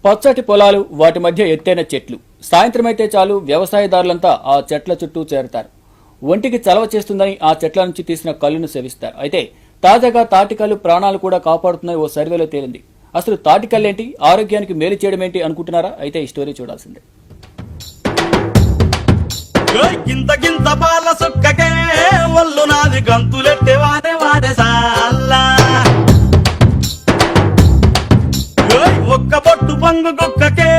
పచ్చటి పొలాలు, వాటి మధ్య ఎత్తైన చెట్లు. సాయంత్రమైతే చాలు వ్యవసాయదారులంతా ఆ చెట్ల చుట్టూ చేరతారు. ఒంటికి చలవ చేస్తుందని ఆ చెట్ల నుంచి తీసిన కళ్ళును సేవిస్తారు. అయితే తాజాగా తాటికల్లు ప్రాణాలు కూడా కాపాడుతున్నాయి ఓ సర్వేలో తేలింది. అసలు తాటికల్లేంటి, ఆరోగ్యానికి మేలు చేయడం ఏంటి అనుకుంటున్నారా? అయితే ఈ స్టోరీ చూడాల్సిందే. గింత పాల సుక్కకే ఒళ్ళు నాది గంతులెట్టే వాడే సాల్లా ఒక్క బొట్టు పంగు కుక్కకే.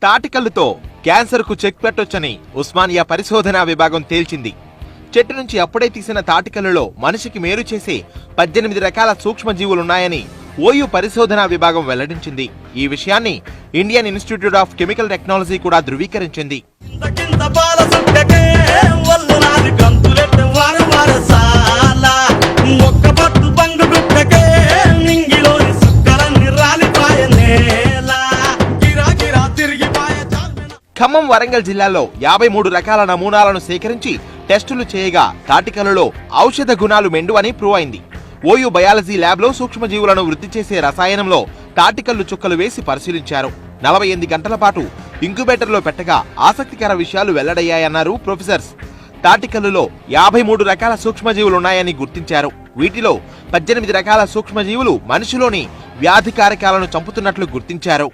తాటికల్లుతో క్యాన్సర్ కు చెక్ పెట్టొచ్చని ఉస్మానియా పరిశోధనా విభాగం తేల్చింది. చెట్టు నుంచి అప్పుడే తీసిన తాటికల్లులో మనిషికి మేలు చేసే 18 రకాల సూక్ష్మజీవులున్నాయని ఓయూ పరిశోధనా విభాగం వెల్లడించింది. ఈ విషయాన్ని Indian institute of chemical technology కూడా ధృవీకరించింది. ఖమ్మం, వరంగల్ జిల్లాల్లో 53 రకాల నమూనాలను సేకరించి టెస్టులు చేయగా తాటికల్లులో ఔషధ గుణాలు మెండు అని ప్రూవ్ అయింది. ఓయూ బయాలజీ ల్యాబ్ లో సూక్ష్మజీవులను వృద్ధి చేసే రసాయనంలో తాటికల్లు చుక్కలు వేసి పరిశీలించారు. 48 గంటల పాటు ఇంక్యుబేటర్లో పెట్టగా ఆసక్తికర విషయాలు వెల్లడయ్యాయన్నారు ప్రొఫెసర్స్. తాటికల్లులో 53 రకాల సూక్ష్మజీవులున్నాయని గుర్తించారు. వీటిలో 18 రకాల సూక్ష్మజీవులు మనిషిలోని వ్యాధి కారకాలను చంపుతున్నట్లు గుర్తించారు.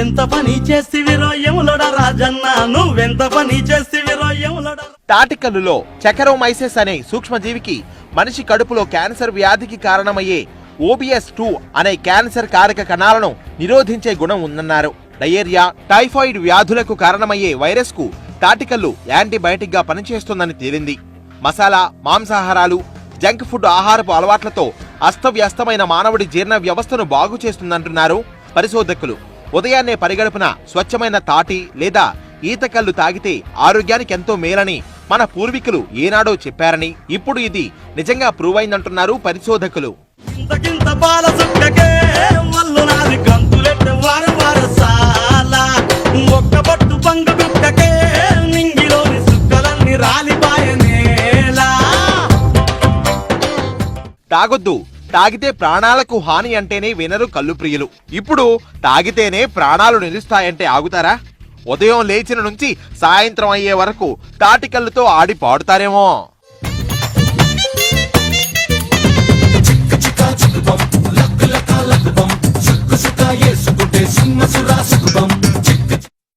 ఎంత పని చేస్తివిరో యములోడా రాజన్న, నువ్వెంత పని చేస్తివిరో యములోడా. తాటికల్లులో చెకరోమైసిస్ అనే సూక్ష్మజీవికి మనిషి కడుపులో క్యాన్సర్ వ్యాధికి కారణమయ్యే OBS2 అనే క్యాన్సర్ కారక కణాలను నిరోధించే గుణం ఉందన్నారు. డయేరియా, టైఫాయిడ్ వ్యాధులకు కారణమయ్యే వైరస్ కు తాటికల్లు యాంటీబయాటిక్ గా పనిచేస్తుందని తేలింది. మసాలా, మాంసాహారాలు, జంక్ ఫుడ్ ఆహారపు అలవాట్లతో అస్తవ్యస్తమైన మానవుడి జీర్ణ వ్యవస్థను బాగు చేస్తుందంటున్నారు పరిశోధకులు. ఉదయాన్నే పరిగడుపున స్వచ్ఛమైన తాటి లేదా ఈతకల్లు తాగితే ఆరోగ్యానికి ఎంతో మేలని మన పూర్వీకులు ఏనాడో చెప్పారని ఇప్పుడు ఇది నిజంగా ప్రూవ్ అయిందంటున్నారు పరిశోధకులు. తాగొద్దు, తాగితే ప్రాణాలకు హాని అంటేనే వినరు కల్లు ప్రియులు. ఇప్పుడు తాగితేనే ప్రాణాలు నిలుస్తాయంటే ఆగుతారా? ఉదయం లేచిన నుంచి సాయంత్రం అయ్యే వరకు తాటికల్లుతో ఆడి పాడుతారేమో. చిక్క చిక్క చిక్కుబం లక్ లక లక్ బం సుక్కు సుక్క యేసుకుంటే సింహ సురా సుక్కుబం